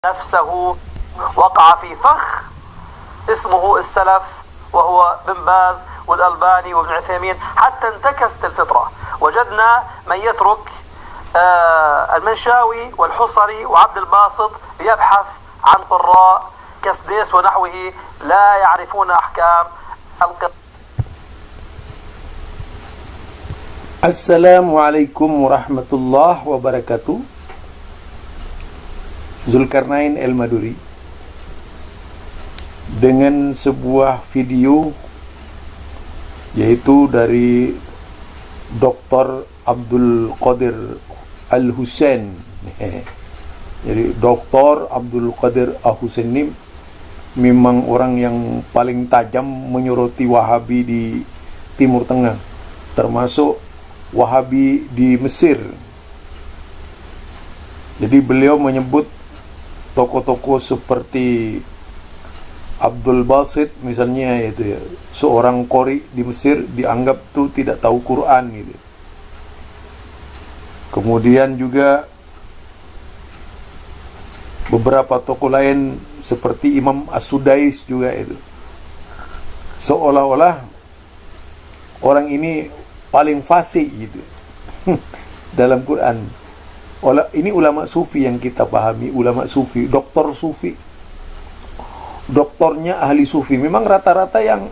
نفسه وقع في فخ اسمه السلف، وهو بن باز والألباني وابن عثيمين، حتى انتكست الفطرة. وجدنا من يترك المنشاوي والحصري وعبد الباسط يبحث عن قراء كسديس ونحوه لا يعرفون أحكام القراءة. Assalamualaikum warahmatullahi wabarakatuh. Zulkarnain El-Maduri dengan sebuah video yaitu dari Dr. Abdul Qadir Al-Husain. Jadi Dr. Abdul Qadir Al-Husain ini memang orang yang paling tajam menyoroti Wahabi di Timur Tengah, termasuk Wahabi di Mesir. Jadi beliau menyebut tokoh-tokoh seperti Abdul Basit misalnya, itu ya, seorang qori di Mesir dianggap tuh tidak tahu Quran gitu. Kemudian juga beberapa tokoh lain seperti Imam As-Sudais juga itu. Seolah-olah orang ini paling fasih gitu dalam Quran. Ini ulama sufi yang kita pahami, ulama sufi, doktor sufi, doktornya ahli sufi. Memang rata-rata yang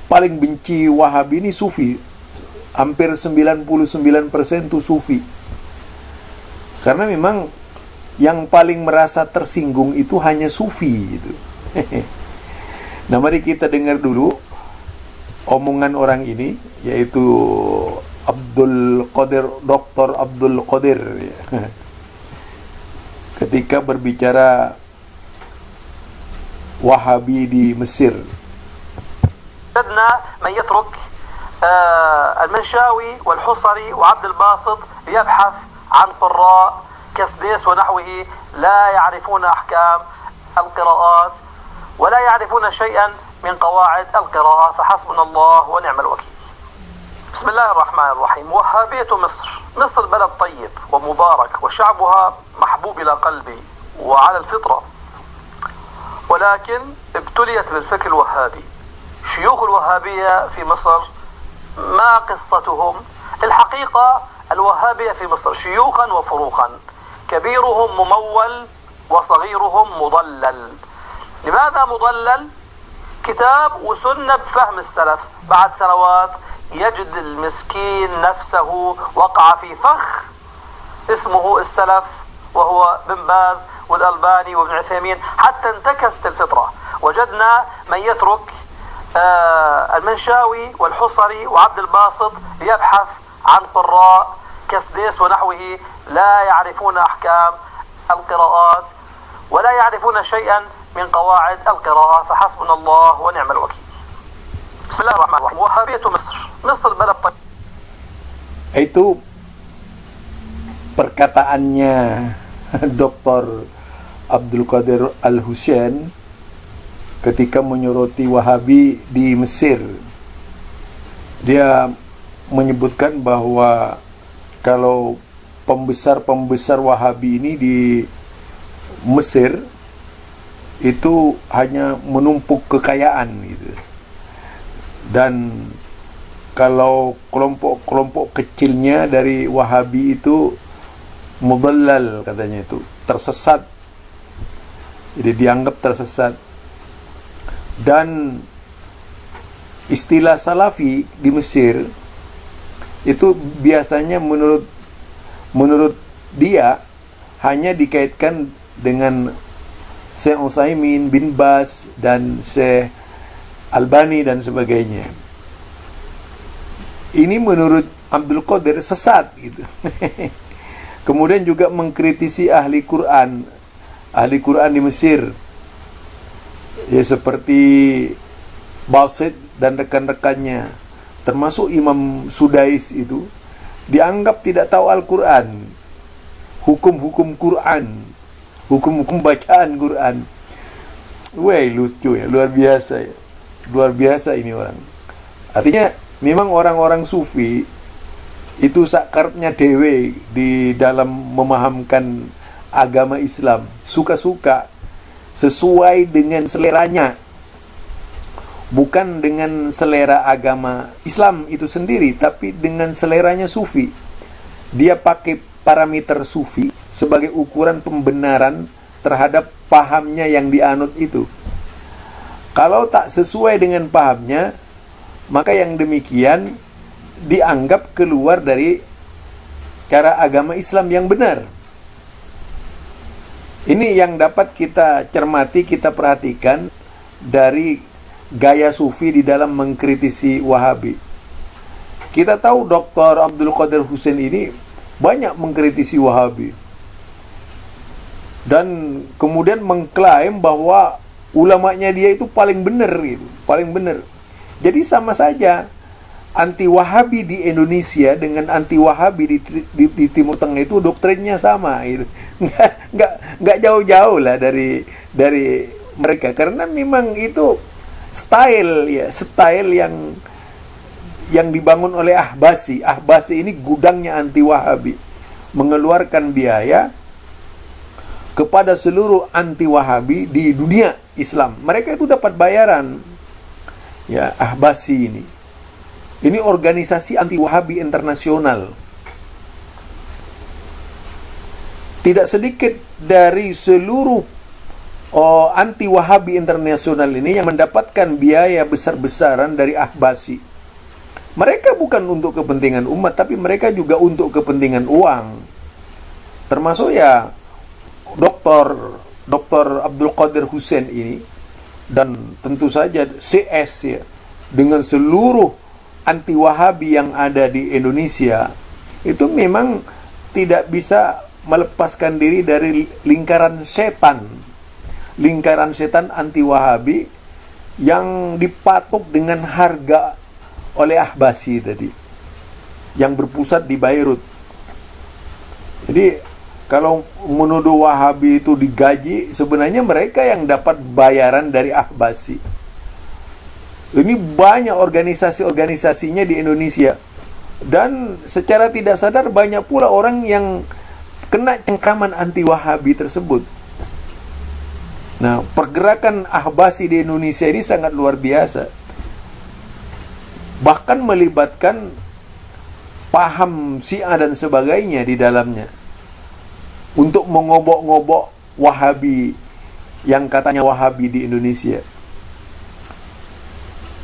paling benci Wahabi ini sufi. Hampir 99% itu sufi. Karena memang yang paling merasa tersinggung itu hanya sufi gitu. Nah, mari kita dengar dulu omongan orang ini, yaitu Abdul Qadir, Dr. Abdul Qadir ya, ketika berbicara Wahabi di Mesir. وجدنا من يترك المنشاوي والحصري وعبد الباسط يبحث عن قراء كسديس ونحوه لا يعرفون أحكام القراءات ولا يعرفون شيئا من قواعد القراءة، فحسبنا الله ونعم الوكيل. بسم الله الرحمن الرحيم. وهابية مصر بلد طيب ومبارك وشعبها محبوب إلى قلبي وعلى الفطرة، ولكن ابتليت بالفكر الوهابي. شيوخ الوهابية في مصر ما قصتهم؟ الحقيقة الوهابية في مصر شيوخا وفروخا، كبيرهم ممول وصغيرهم مضلل. لماذا مضلل؟ كتاب وسنة بفهم السلف. بعد سنوات يجد المسكين نفسه وقع في فخ اسمه السلف، وهو بن باز والألباني وابن عثيمين، حتى انتكست الفطرة. وجدنا من يترك المنشاوي والحصري وعبد الباسط يبحث عن قراء كسديس ونحوه لا يعرفون أحكام القراءات ولا يعرفون شيئا من قواعد القراءة، فحسبنا الله ونعم الوكيل. بسم الله الرحمن الرحيم. وهابية مصر بلد طيب. Itu perkataannya Dr. Abdul Qadir Al-Husain ketika menyoroti Wahabi di Mesir. Dia menyebutkan bahwa kalau pembesar-pembesar Wahabi ini di Mesir itu hanya menumpuk kekayaan gitu. Dan kalau kelompok-kelompok kecilnya dari Wahabi itu mudallal, katanya, itu tersesat. Jadi dianggap tersesat. Dan istilah salafi di Mesir itu biasanya menurut dia hanya dikaitkan dengan Syekh Utsaimin, bin Baz, dan Syekh Albani dan sebagainya. Ini menurut Abdul Qadir sesat gitu. Kemudian juga mengkritisi ahli Quran di Mesir, ya, seperti Basit dan rekan-rekannya, termasuk Imam Sudais, itu dianggap tidak tahu Al-Quran, hukum-hukum Quran, hukum-hukum bacaan Quran. Wah, lucu ya, luar biasa ini orang. Artinya memang orang-orang sufi itu sakarnya dewe di dalam memahamkan agama Islam, suka-suka, sesuai dengan seleranya, bukan dengan selera agama Islam itu sendiri, tapi dengan seleranya sufi. Dia pakai parameter sufi sebagai ukuran pembenaran terhadap pahamnya yang dianut itu. Kalau tak sesuai dengan pahamnya, maka yang demikian dianggap keluar dari cara agama Islam yang benar. Ini yang dapat kita cermati, kita perhatikan dari gaya sufi di dalam mengkritisi Wahabi. Kita tahu Dr. Abdul Qadir Husain ini banyak mengkritisi Wahabi, dan kemudian mengklaim bahwa ulamanya dia itu paling benar gitu, paling benar. Jadi sama saja anti Wahabi di Indonesia dengan anti Wahabi di Timur Tengah itu doktrinnya sama gitu. Nggak jauh-jauh lah dari mereka, karena memang itu style yang dibangun oleh Ahbasi. Ahbasi ini gudangnya anti Wahabi, mengeluarkan biaya kepada seluruh anti Wahabi di dunia Islam. Mereka itu dapat bayaran. Ya, Ahbasi ini organisasi anti Wahabi internasional. Tidak sedikit dari seluruh anti Wahabi internasional ini yang mendapatkan biaya besar-besaran dari Ahbasi. Mereka bukan untuk kepentingan umat, tapi mereka juga untuk kepentingan uang. Termasuk ya Dr. Abdul Qadir Husain ini, dan tentu saja CS ya, dengan seluruh anti Wahabi yang ada di Indonesia, itu memang tidak bisa melepaskan diri dari lingkaran setan anti Wahabi yang dipatok dengan harga oleh Ahbasi tadi, yang berpusat di Beirut. Jadi kalau menuduh Wahabi itu digaji, sebenarnya mereka yang dapat bayaran dari Ahbasi. Ini banyak organisasi-organisasinya di Indonesia, dan secara tidak sadar banyak pula orang yang kena cengkraman anti Wahabi tersebut. Nah, pergerakan Ahbasi di Indonesia ini sangat luar biasa, bahkan melibatkan paham Syiah dan sebagainya di dalamnya untuk mengobok-ngobok Wahabi yang katanya Wahabi di Indonesia.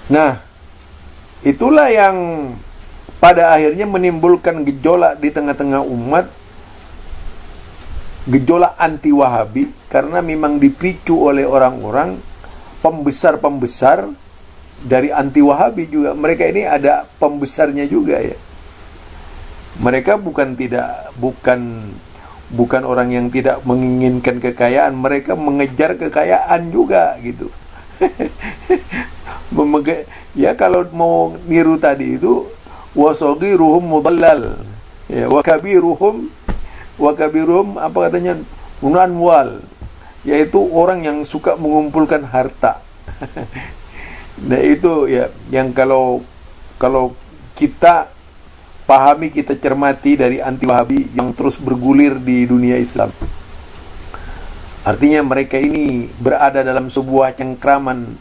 Nah, itulah yang pada akhirnya menimbulkan gejolak di tengah-tengah umat, gejolak anti Wahabi, karena memang dipicu oleh orang-orang pembesar-pembesar dari anti Wahabi juga. Mereka ini ada pembesarnya juga ya. Mereka bukan orang yang tidak menginginkan kekayaan, mereka mengejar kekayaan juga gitu. Ya, kalau mau niru tadi itu wasaghiruhum mudallal, ya, wa kabiruhum apa katanya, munanwal, yaitu orang yang suka mengumpulkan harta. Nah, itu ya yang kalau kita pahami, kita cermati dari anti Wahabi yang terus bergulir di dunia Islam. Artinya mereka ini berada dalam sebuah cengkraman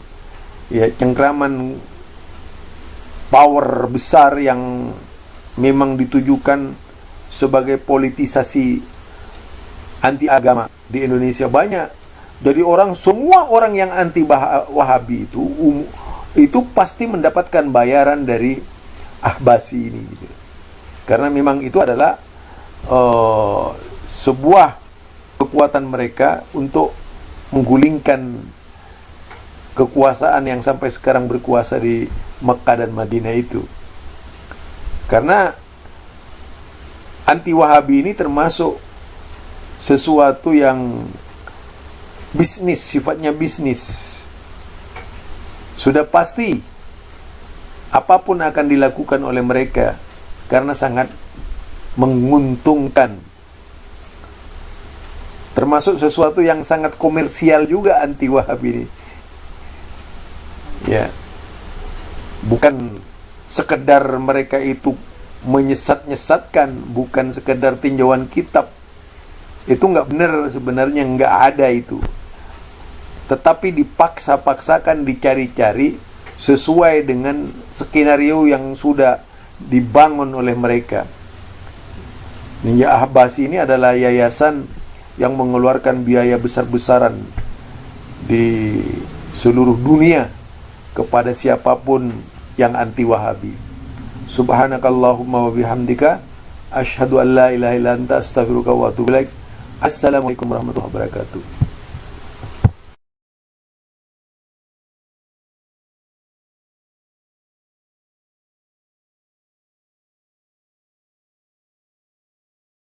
power besar yang memang ditujukan sebagai politisasi anti agama di Indonesia banyak. Jadi semua orang yang anti Wahabi itu pasti mendapatkan bayaran dari Ahbasi ini gitu. Karena memang itu adalah sebuah kekuatan mereka untuk menggulingkan kekuasaan yang sampai sekarang berkuasa di Mekah dan Madinah itu. Karena anti Wahabi ini termasuk sesuatu yang bisnis, sifatnya bisnis. Sudah pasti apapun akan dilakukan oleh mereka karena sangat menguntungkan. Termasuk sesuatu yang sangat komersial juga anti Wahabi ini. Ya. Bukan sekedar mereka itu menyesat-nyesatkan, bukan sekedar tinjauan kitab, Itu nggak benar sebenarnya, nggak ada itu. Tetapi dipaksa-paksakan, dicari-cari sesuai dengan skenario yang sudah dibangun oleh mereka. Ahbasi ini adalah yayasan yang mengeluarkan biaya besar-besaran di seluruh dunia kepada siapapun yang anti Wahabi. Subhanakallahumma wa bihamdika asyhadu an la ilaha illa anta astaghfiruka wa atubu ilaik. Assalamualaikum warahmatullahi wabarakatuh.